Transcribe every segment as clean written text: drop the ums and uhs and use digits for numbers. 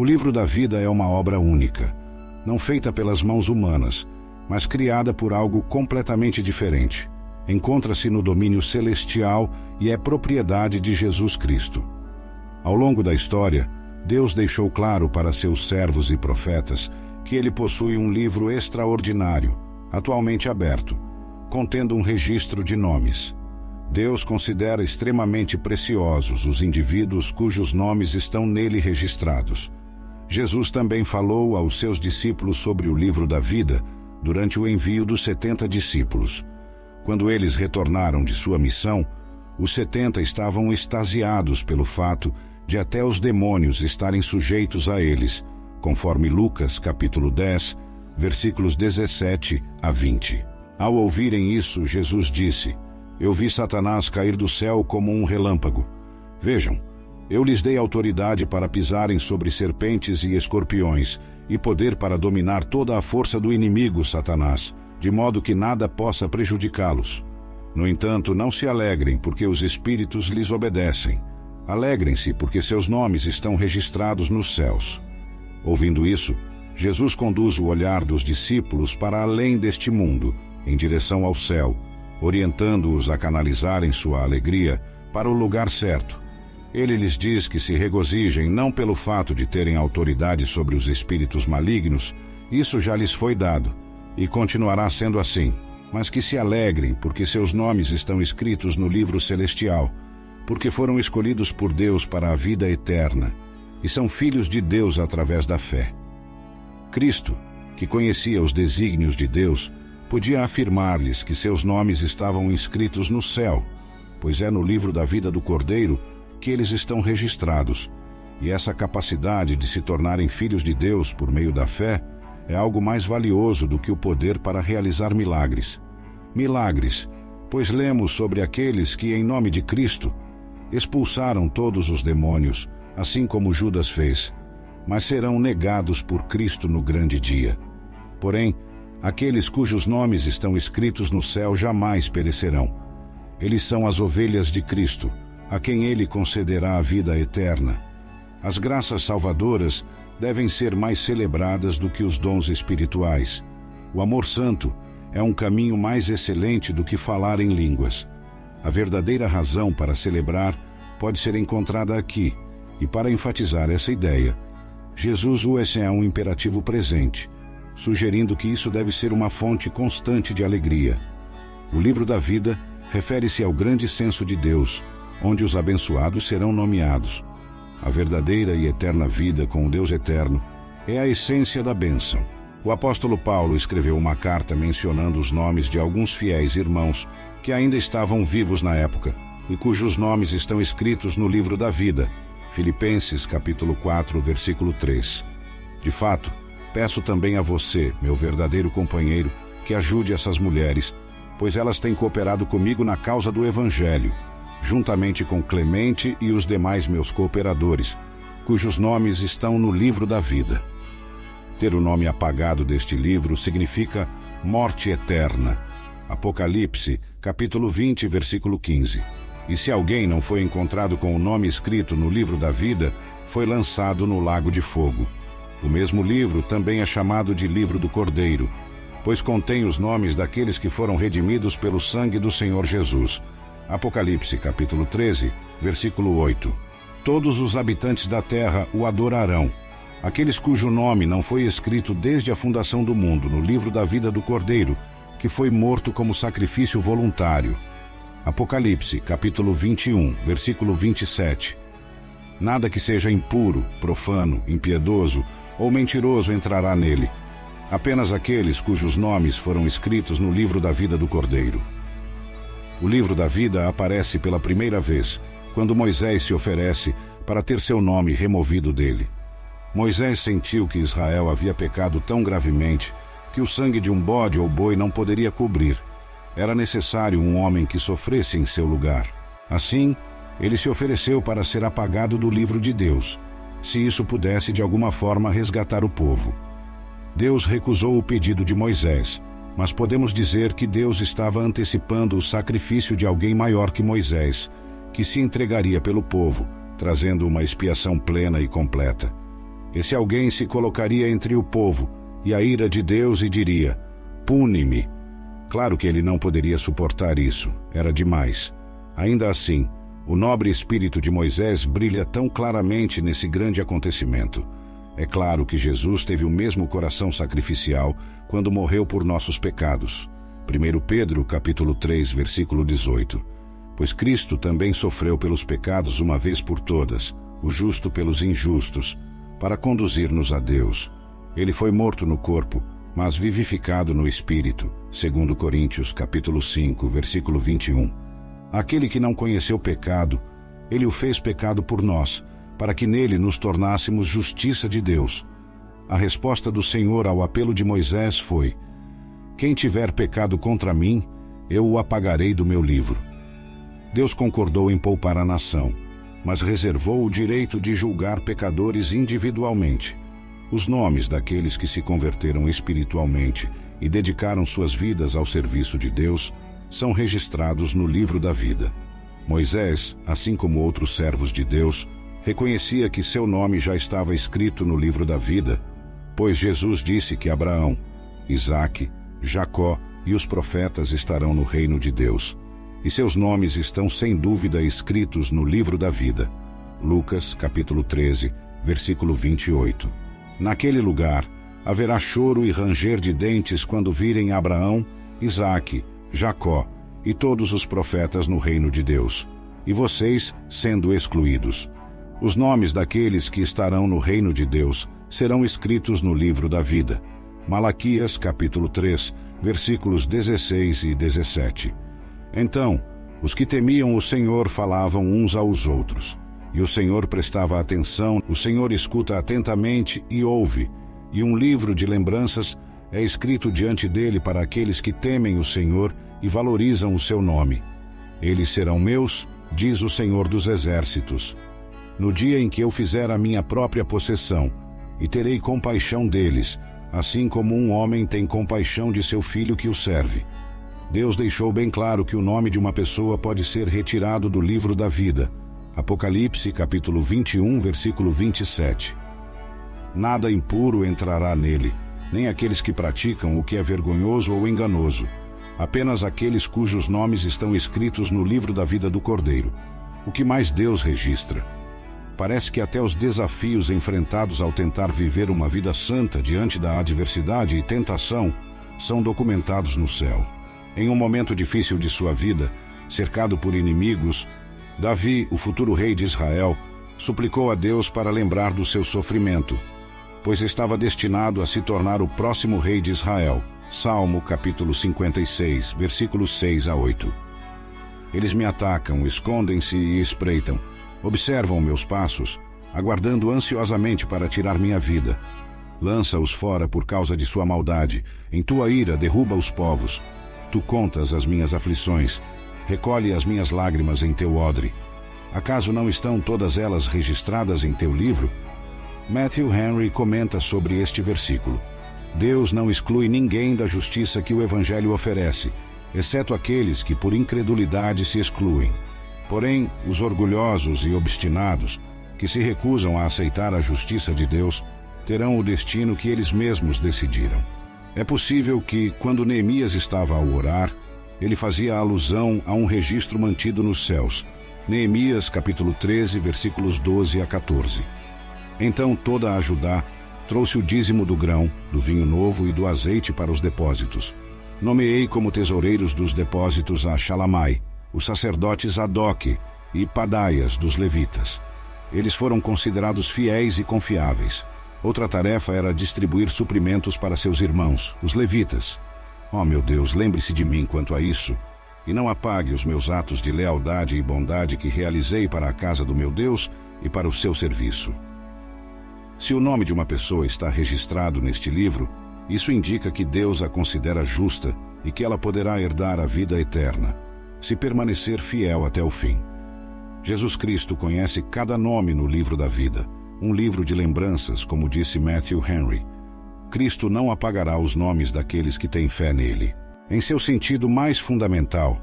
O livro da vida é uma obra única, não feita pelas mãos humanas, mas criada por algo completamente diferente. Encontra-se no domínio celestial e é propriedade de Jesus Cristo. Ao longo da história, Deus deixou claro para seus servos e profetas que ele possui um livro extraordinário, atualmente aberto, contendo um registro de nomes. Deus considera extremamente preciosos os indivíduos cujos nomes estão nele registrados. Jesus também falou aos seus discípulos sobre o livro da vida durante o envio dos 70 discípulos. Quando eles retornaram de sua missão, os 70 estavam extasiados pelo fato de até os demônios estarem sujeitos a eles, conforme Lucas capítulo 10, versículos 17 a 20. Ao ouvirem isso, Jesus disse: Eu vi Satanás cair do céu como um relâmpago. Vejam, eu lhes dei autoridade para pisarem sobre serpentes e escorpiões, e poder para dominar toda a força do inimigo, Satanás, de modo que nada possa prejudicá-los. No entanto, não se alegrem, porque os espíritos lhes obedecem. Alegrem-se, porque seus nomes estão registrados nos céus. Ouvindo isso, Jesus conduz o olhar dos discípulos para além deste mundo, em direção ao céu, orientando-os a canalizarem sua alegria para o lugar certo. Ele lhes diz que se regozijem não pelo fato de terem autoridade sobre os espíritos malignos, isso já lhes foi dado, e continuará sendo assim, mas que se alegrem porque seus nomes estão escritos no livro celestial, porque foram escolhidos por Deus para a vida eterna, e são filhos de Deus através da fé. Cristo, que conhecia os desígnios de Deus, podia afirmar-lhes que seus nomes estavam inscritos no céu, pois é no livro da vida do Cordeiro que eles estão registrados, e essa capacidade de se tornarem filhos de Deus por meio da fé é algo mais valioso do que o poder para realizar milagres. Milagres, pois lemos sobre aqueles que, em nome de Cristo, expulsaram todos os demônios, assim como Judas fez, mas serão negados por Cristo no grande dia. Porém, aqueles cujos nomes estão escritos no céu jamais perecerão. Eles são as ovelhas de Cristo, a quem Ele concederá a vida eterna. As graças salvadoras devem ser mais celebradas do que os dons espirituais. O amor santo é um caminho mais excelente do que falar em línguas. A verdadeira razão para celebrar pode ser encontrada aqui, e para enfatizar essa ideia, Jesus usa um imperativo presente, sugerindo que isso deve ser uma fonte constante de alegria. O livro da vida refere-se ao grande censo de Deus, onde os abençoados serão nomeados. A verdadeira e eterna vida com o Deus eterno é a essência da bênção. O apóstolo Paulo escreveu uma carta mencionando os nomes de alguns fiéis irmãos que ainda estavam vivos na época e cujos nomes estão escritos no livro da vida. Filipenses capítulo 4, versículo 3. De fato, peço também a você, meu verdadeiro companheiro, que ajude essas mulheres, pois elas têm cooperado comigo na causa do Evangelho, juntamente com Clemente e os demais meus cooperadores, cujos nomes estão no livro da vida. Ter o nome apagado deste livro significa morte eterna. Apocalipse, capítulo 20, versículo 15. E se alguém não foi encontrado com o nome escrito no livro da vida, foi lançado no lago de fogo. O mesmo livro também é chamado de livro do Cordeiro, pois contém os nomes daqueles que foram redimidos pelo sangue do Senhor Jesus. Apocalipse, capítulo 13, versículo 8. Todos os habitantes da terra o adorarão. Aqueles cujo nome não foi escrito desde a fundação do mundo no livro da vida do Cordeiro, que foi morto como sacrifício voluntário. Apocalipse, capítulo 21, versículo 27. Nada que seja impuro, profano, impiedoso ou mentiroso entrará nele. Apenas aqueles cujos nomes foram escritos no livro da vida do Cordeiro. O livro da vida aparece pela primeira vez, quando Moisés se oferece para ter seu nome removido dele. Moisés sentiu que Israel havia pecado tão gravemente que o sangue de um bode ou boi não poderia cobrir. Era necessário um homem que sofresse em seu lugar. Assim, ele se ofereceu para ser apagado do livro de Deus, se isso pudesse de alguma forma resgatar o povo. Deus recusou o pedido de Moisés, mas podemos dizer que Deus estava antecipando o sacrifício de alguém maior que Moisés, que se entregaria pelo povo, trazendo uma expiação plena e completa. Esse alguém se colocaria entre o povo e a ira de Deus e diria: pune-me. Claro que ele não poderia suportar isso, era demais. Ainda assim, o nobre espírito de Moisés brilha tão claramente nesse grande acontecimento. É claro que Jesus teve o mesmo coração sacrificial quando morreu por nossos pecados. 1 Pedro, capítulo 3, versículo 18. Pois Cristo também sofreu pelos pecados uma vez por todas, o justo pelos injustos, para conduzir-nos a Deus. Ele foi morto no corpo, mas vivificado no espírito, 2 Coríntios, capítulo 5, versículo 21. Aquele que não conheceu pecado, ele o fez pecado por nós, para que nele nos tornássemos justiça de Deus. A resposta do Senhor ao apelo de Moisés foi: quem tiver pecado contra mim, eu o apagarei do meu livro. Deus concordou em poupar a nação, mas reservou o direito de julgar pecadores individualmente. Os nomes daqueles que se converteram espiritualmente e dedicaram suas vidas ao serviço de Deus são registrados no livro da vida. Moisés, assim como outros servos de Deus, reconhecia que seu nome já estava escrito no livro da vida, pois Jesus disse que Abraão, Isaque, Jacó e os profetas estarão no reino de Deus, e seus nomes estão sem dúvida escritos no livro da vida. Lucas, capítulo 13, versículo 28. Naquele lugar, haverá choro e ranger de dentes quando virem Abraão, Isaque, Jacó e todos os profetas no reino de Deus, e vocês sendo excluídos. Os nomes daqueles que estarão no reino de Deus serão escritos no livro da vida. Malaquias, capítulo 3, versículos 16 e 17. Então, os que temiam o Senhor falavam uns aos outros, e o Senhor prestava atenção, o Senhor escuta atentamente e ouve, e um livro de lembranças é escrito diante dele para aqueles que temem o Senhor e valorizam o seu nome. Eles serão meus, diz o Senhor dos Exércitos, no dia em que eu fizer a minha própria possessão, e terei compaixão deles, assim como um homem tem compaixão de seu filho que o serve. Deus deixou bem claro que o nome de uma pessoa pode ser retirado do livro da vida. Apocalipse, capítulo 21, versículo 27. Nada impuro entrará nele, nem aqueles que praticam o que é vergonhoso ou enganoso, apenas aqueles cujos nomes estão escritos no livro da vida do Cordeiro. O que mais Deus registra? Parece que até os desafios enfrentados ao tentar viver uma vida santa diante da adversidade e tentação são documentados no céu. Em um momento difícil de sua vida, cercado por inimigos, Davi, o futuro rei de Israel, suplicou a Deus para lembrar do seu sofrimento, pois estava destinado a se tornar o próximo rei de Israel. Salmo, capítulo 56, versículos 6 a 8. Eles me atacam, escondem-se e espreitam, observam meus passos, aguardando ansiosamente para tirar minha vida. Lança-os fora por causa de sua maldade, em tua ira derruba os povos. Tu contas as minhas aflições, recolhe as minhas lágrimas em teu odre. Acaso não estão todas elas registradas em teu livro? Matthew Henry comenta sobre este versículo. Deus não exclui ninguém da justiça que o Evangelho oferece, exceto aqueles que por incredulidade se excluem. Porém, os orgulhosos e obstinados, que se recusam a aceitar a justiça de Deus, terão o destino que eles mesmos decidiram. É possível que, quando Neemias estava a orar, ele fazia alusão a um registro mantido nos céus. Neemias, capítulo 13, versículos 12 a 14. Então toda a Judá trouxe o dízimo do grão, do vinho novo e do azeite para os depósitos. Nomeei como tesoureiros dos depósitos a Shalamai, os sacerdotes Zadok e Padaias dos levitas. Eles foram considerados fiéis e confiáveis. Outra tarefa era distribuir suprimentos para seus irmãos, os levitas. Oh, meu Deus, lembre-se de mim quanto a isso, e não apague os meus atos de lealdade e bondade que realizei para a casa do meu Deus e para o seu serviço. Se o nome de uma pessoa está registrado neste livro, isso indica que Deus a considera justa e que ela poderá herdar a vida eterna, se permanecer fiel até o fim. Jesus Cristo conhece cada nome no livro da vida, um livro de lembranças, como disse Matthew Henry. Cristo não apagará os nomes daqueles que têm fé nele. Em seu sentido mais fundamental,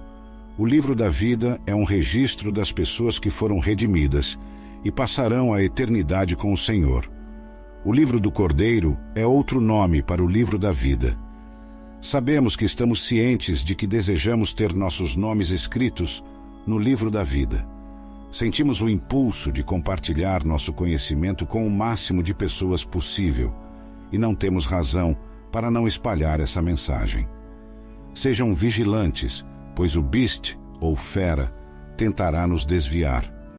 o livro da vida é um registro das pessoas que foram redimidas e passarão a eternidade com o Senhor. O livro do Cordeiro é outro nome para o livro da vida. Sabemos que estamos cientes de que desejamos ter nossos nomes escritos no livro da vida. Sentimos o impulso de compartilhar nosso conhecimento com o máximo de pessoas possível e não temos razão para não espalhar essa mensagem. Sejam vigilantes, pois o Beast, ou Fera, tentará nos desviar.